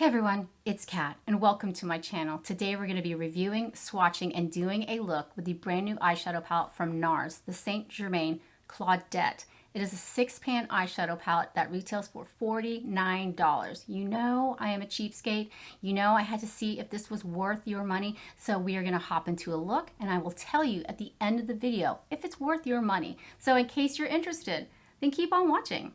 Hey everyone, it's Kat and welcome to my channel. Today we're going to be reviewing, swatching, and doing a look with the brand new eyeshadow palette from NARS, the St Germain Claudette. It is a 6-pan eyeshadow palette that retails for $49. You know I am a cheapskate. You know I had to see if this was worth your money. So we are going to hop into a look and I will tell you at the end of the video if it's worth your money. So in case you're interested, then keep on watching.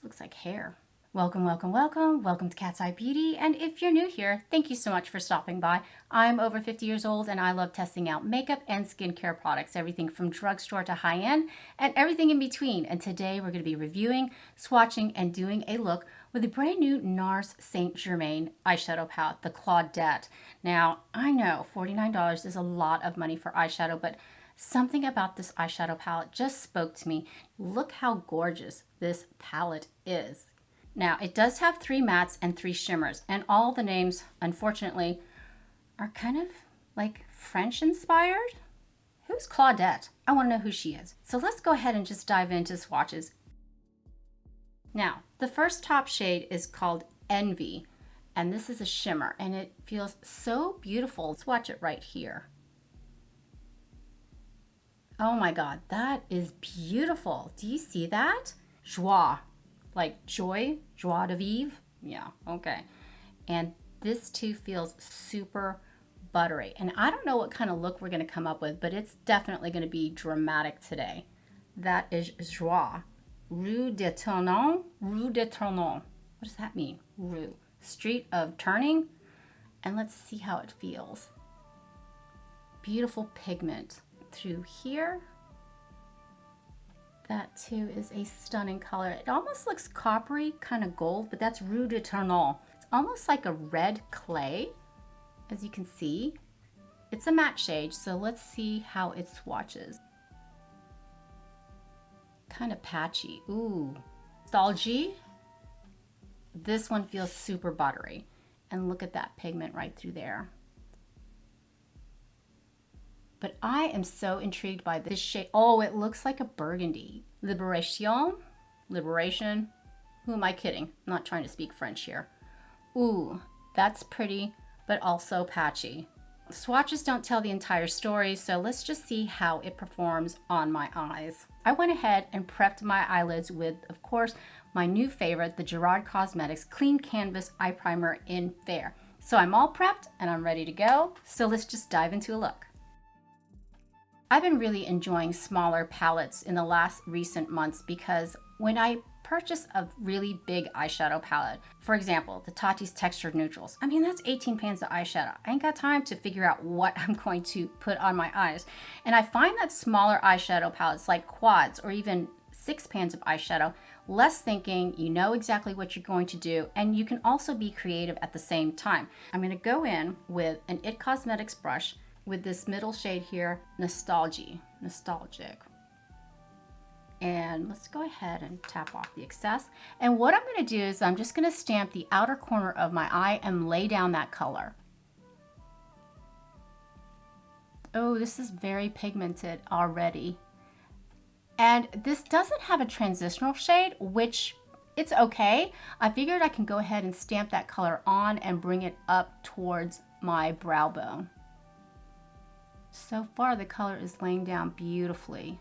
Looks like hair. Welcome to Cat's Eye Beauty, and if you're new here, thank you so much for stopping by. I'm over 50 years old and I love testing out makeup and skincare products, everything from drugstore to high-end and everything in between. And today we're going to be reviewing, swatching, and doing a look with the brand new NARS St Germain eyeshadow palette, the Claudette. Now, I know $49 is a lot of money for eyeshadow, but something about this eyeshadow palette just spoke to me. Look how gorgeous this palette is. Now, it does have 3 mattes and 3 shimmers, and all the names, unfortunately, are kind of like French inspired. Who's Claudette? I want to know who she is. So let's go ahead and just dive into swatches. Now, the first top shade is called Envy, and this is a shimmer, and it feels so beautiful. Let's swatch it right here. Oh my God, that is beautiful. Do you see that? Joie, like joy, joie de vivre. Yeah, okay. And this too feels super buttery. And I don't know what kind of look we're gonna come up with, but it's definitely gonna be dramatic today. That is Joie. Rue de Tournon, Rue de Tournon. What does that mean? Rue, street of turning. And let's see how it feels. Beautiful pigment. Through here, that too is a stunning color. It almost looks coppery, kind of gold, but that's Rue de Tournon. It's almost like a red clay, as you can see. It's a matte shade, so let's see how it swatches. Kind of patchy. Ooh, Nostalgie. This one feels super buttery, and look at that pigment right through there. But I am so intrigued by this shade. Oh, it looks like a burgundy. Liberation? Liberation? Who am I kidding? I'm not trying to speak French here. Ooh, that's pretty, but also patchy. Swatches don't tell the entire story, so let's just see how it performs on my eyes. I went ahead and prepped my eyelids with, of course, my new favorite, the GERARD Cosmetics Clean Canvas Eye Primer in Fair. So I'm all prepped and I'm ready to go. So let's just dive into a look. I've been really enjoying smaller palettes in the last recent months because when I purchase a really big eyeshadow palette, for example, the Tati's Textured Neutrals, I mean, that's 18 pans of eyeshadow. I ain't got time to figure out what I'm going to put on my eyes. And I find that smaller eyeshadow palettes like quads or even 6 pans of eyeshadow, less thinking, you know exactly what you're going to do, and you can also be creative at the same time. I'm gonna go in with an IT Cosmetics brush with this middle shade here, Nostalgie, nostalgic. And let's go ahead and tap off the excess. And what I'm gonna do is I'm just gonna stamp the outer corner of my eye and lay down that color. Oh, this is very pigmented already. And this doesn't have a transitional shade, which it's okay. I figured I can go ahead and stamp that color on and bring it up towards my brow bone. So far, the color is laying down beautifully.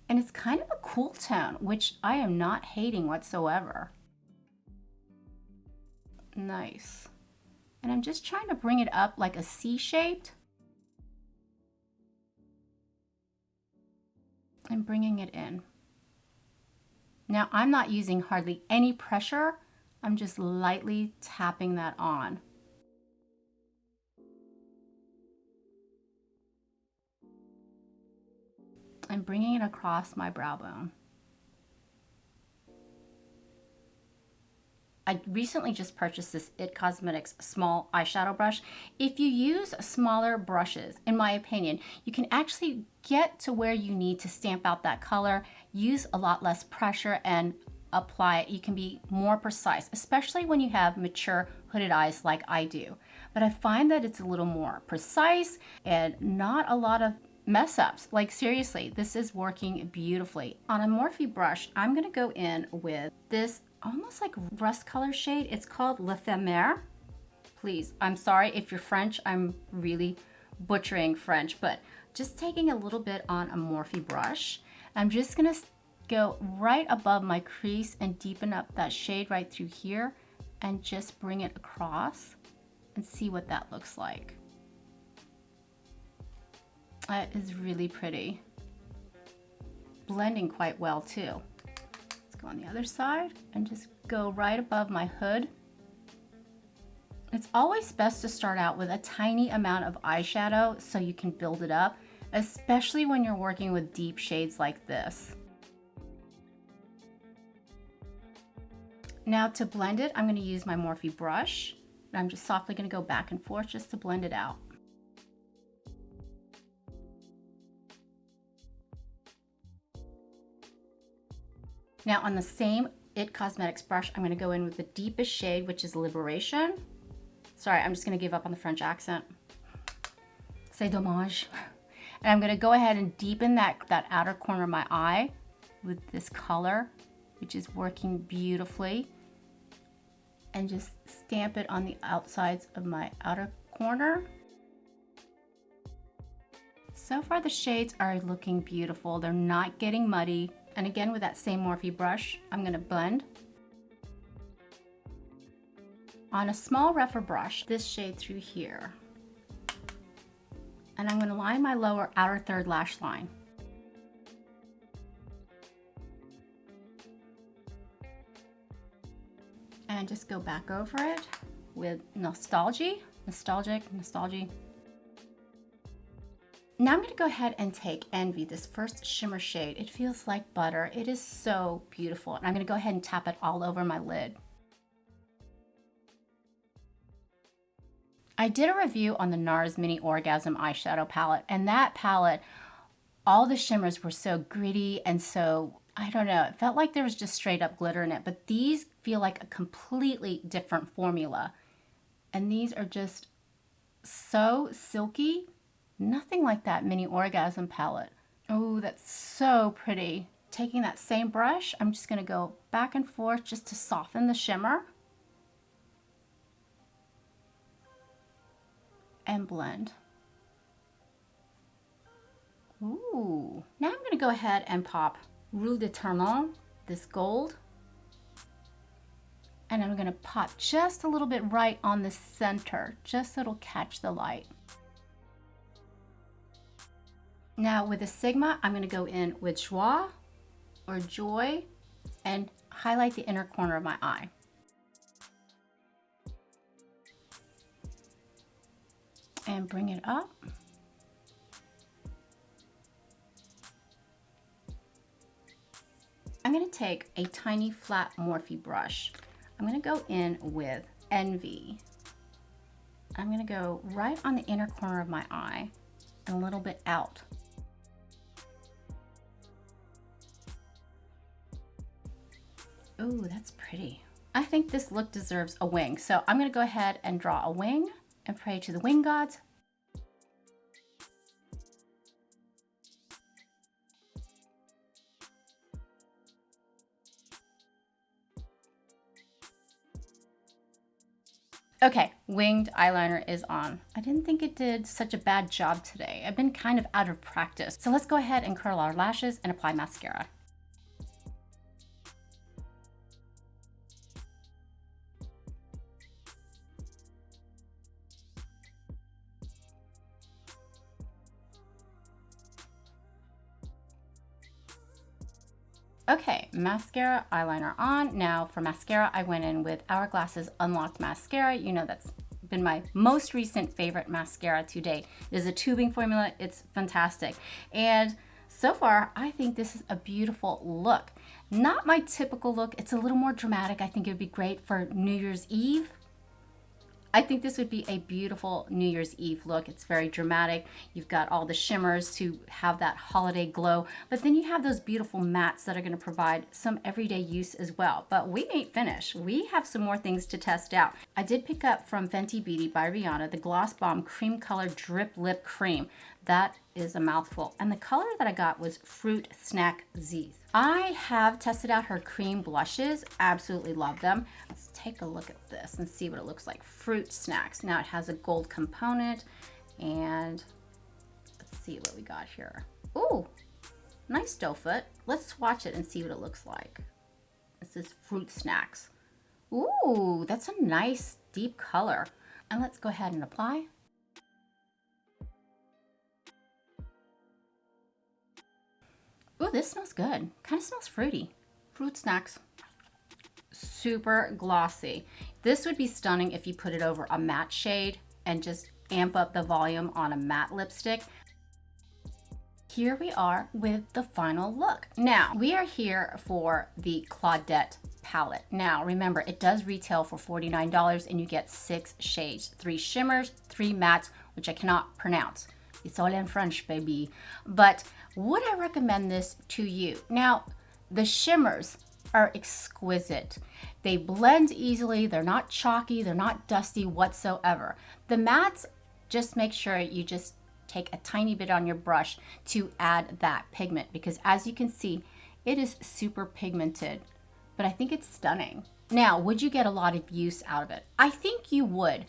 And it's kind of a cool tone, which I am not hating whatsoever. Nice. And I'm just trying to bring it up like a C-shaped. And bringing it in. Now, I'm not using hardly any pressure. I'm just lightly tapping that on. And bringing it across my brow bone. I recently just purchased this IT Cosmetics small eyeshadow brush. If you use smaller brushes, in my opinion, you can actually get to where you need to stamp out that color, use a lot less pressure, and apply it. You can be more precise, especially when you have mature hooded eyes like I do. But I find that it's a little more precise and not a lot of mess ups. Like seriously, this is working beautifully. On a Morphe brush, I'm gonna go in with this almost like rust color shade. It's called L'Ephémère. Please, I'm sorry if you're French, I'm really butchering French, but just taking a little bit on a Morphe brush. I'm just gonna go right above my crease and deepen up that shade right through here and just bring it across and see what that looks like. That is really pretty. Blending quite well too. Let's go on the other side and just go right above my hood. It's always best to start out with a tiny amount of eyeshadow so you can build it up, especially when you're working with deep shades like this. Now to blend it, I'm going to use my Morphe brush. And I'm just softly going to go back and forth just to blend it out. Now on the same IT Cosmetics brush, I'm going to go in with the deepest shade, which is Liberation. Sorry, I'm just going to give up on the French accent. C'est dommage. And I'm going to go ahead and deepen that outer corner of my eye with this color, which is working beautifully. And just stamp it on the outsides of my outer corner. So far the shades are looking beautiful. They're not getting muddy. And again, with that same Morphe brush, I'm gonna blend. On a small rougher brush, this shade through here. And I'm gonna line my lower outer third lash line. And just go back over it with Nostalgia. Now I'm going to go ahead and take Envy, this first shimmer shade. It feels like butter. It is so beautiful. And I'm going to go ahead and tap it all over my lid. I did a review on the NARS Mini Orgasm Eyeshadow Palette, and that palette, all the shimmers were so gritty and so, I don't know, it felt like there was just straight up glitter in it, but these feel like a completely different formula. And these are just so silky. Nothing like that Mini Orgasm palette. Oh, that's so pretty. Taking that same brush, I'm just gonna go back and forth just to soften the shimmer. And blend. Ooh. Now I'm gonna go ahead and pop Rouge de Tournon, this gold. And I'm gonna pop just a little bit right on the center, just so it'll catch the light. Now with the Sigma, I'm gonna go in with Joie or Joy and highlight the inner corner of my eye. And bring it up. I'm gonna take a tiny flat Morphe brush. I'm gonna go in with Envy. I'm gonna go right on the inner corner of my eye and a little bit out. Ooh, that's pretty. I think this look deserves a wing, so I'm gonna go ahead and draw a wing and pray to the wing gods. Okay, winged eyeliner is on. I didn't think it did such a bad job today. I've been kind of out of practice. So let's go ahead and curl our lashes and apply mascara. Okay, mascara, eyeliner on. Now for mascara, I went in with Hourglass's Unlocked Mascara. You know that's been my most recent favorite mascara to date. It is a tubing formula. It's fantastic. And so far, I think this is a beautiful look. Not my typical look. It's a little more dramatic. I think it would be great for New Year's Eve. I think this would be a beautiful New Year's Eve look. It's very dramatic. You've got all the shimmers to have that holiday glow, but then you have those beautiful mattes that are going to provide some everyday use as well. But we ain't finished. We have some more things to test out. I did pick up from Fenty Beauty by Rihanna the Gloss Bomb Cream Color Drip Lip Cream. That is a mouthful. And the color that I got was Fruit SNACKZ. I have tested out her cream blushes. Absolutely love them. Let's take a look at this and see what it looks like. Fruit Snacks. Now it has a gold component. And let's see what we got here. Ooh, nice doe foot. Let's swatch it and see what it looks like. This is Fruit Snacks. Ooh, that's a nice deep color. And let's go ahead and apply. Ooh, this smells good. Kind of smells fruity. Fruit Snacks. Super glossy. This would be stunning if you put it over a matte shade and just amp up the volume on a matte lipstick. Here we are with the final look. Now, we are here for the Claudette palette. Now, remember, it does retail for $49 and you get 6 shades, 3 shimmers, 3 mattes, which I cannot pronounce. It's all in French, baby. But would I recommend this to you? Now, the shimmers are exquisite. They blend easily. They're not chalky. They're not dusty whatsoever. The mattes, just make sure you just take a tiny bit on your brush to add that pigment, because as you can see, it is super pigmented, but I think it's stunning. Now, would you get a lot of use out of it? I think you would.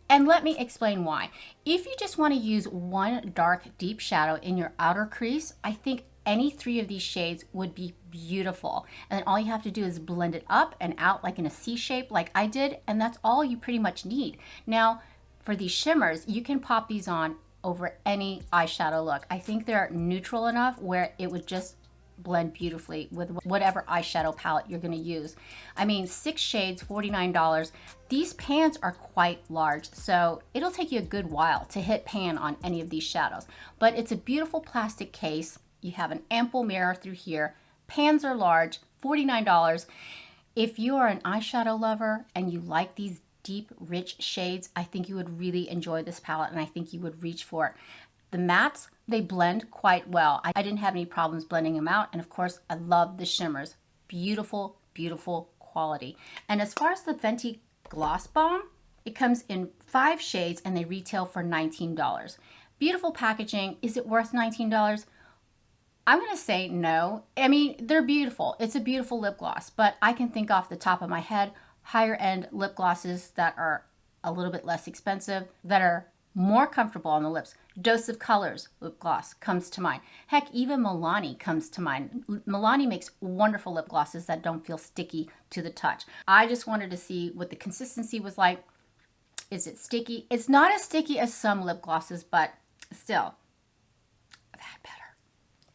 And let me explain why. If you just want to use one dark deep shadow in your outer crease, I think any 3 of these shades would be beautiful. And then all you have to do is blend it up and out like in a C shape like I did, and that's all you pretty much need. Now, for these shimmers, you can pop these on over any eyeshadow look. I think they're neutral enough where it would just blend beautifully with whatever eyeshadow palette you're going to use. I mean, 6 shades, $49. These pans are quite large, so it'll take you a good while to hit pan on any of these shadows. But it's a beautiful plastic case. You have an ample mirror through here. Pans are large, $49. If you are an eyeshadow lover and you like these deep, rich shades, I think you would really enjoy this palette, and I think you would reach for it. The mattes, they blend quite well. I didn't have any problems blending them out. And of course, I love the shimmers. Beautiful, beautiful quality. And as far as the Fenty Gloss Bomb, it comes in 5 shades and they retail for $19. Beautiful packaging. Is it worth $19? I'm going to say no. I mean, they're beautiful. It's a beautiful lip gloss, but I can think off the top of my head, higher end lip glosses that are a little bit less expensive, that are more comfortable on the lips. Dose of Colors lip gloss comes to mind. Heck, even Milani comes to mind. Milani makes wonderful lip glosses that don't feel sticky to the touch. I just wanted to see what the consistency was like. Is it sticky? It's not as sticky as some lip glosses, but still, I've had better.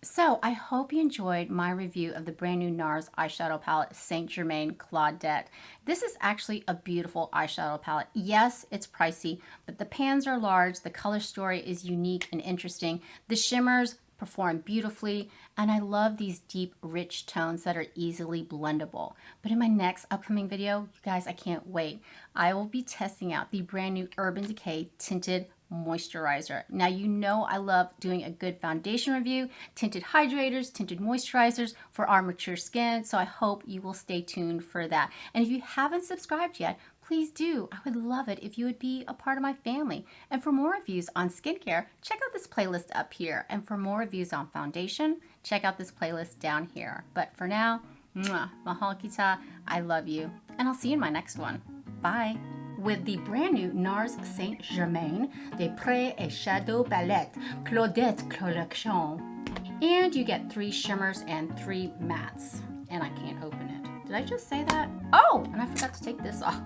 So I hope you enjoyed my review of the brand new NARS eyeshadow palette, St Germain Claudette. This is actually a beautiful eyeshadow palette. Yes, it's pricey, but the pans are large, the color story is unique and interesting. The shimmers perform beautifully, and I love these deep, rich tones that are easily blendable. But in my next upcoming video, you guys, I can't wait. I will be testing out the brand new Urban Decay Tinted Moisturizer. Now, you know I love doing a good foundation review, tinted hydrators, tinted moisturizers for our mature skin, so I hope you will stay tuned for that. And if you haven't subscribed yet, please do. I would love it if you would be a part of my family. And for more reviews on skincare, check out this playlist up here. And for more reviews on foundation, check out this playlist down here. But for now, mahal kita, I love you, and I'll see you in my next one. Bye. With the brand new NARS St Germain de Pres Eyeshadow Palette Claudette Collection. And you get 3 shimmers and 3 mattes. And I can't open it. Did I just say that? Oh, and I forgot to take this off.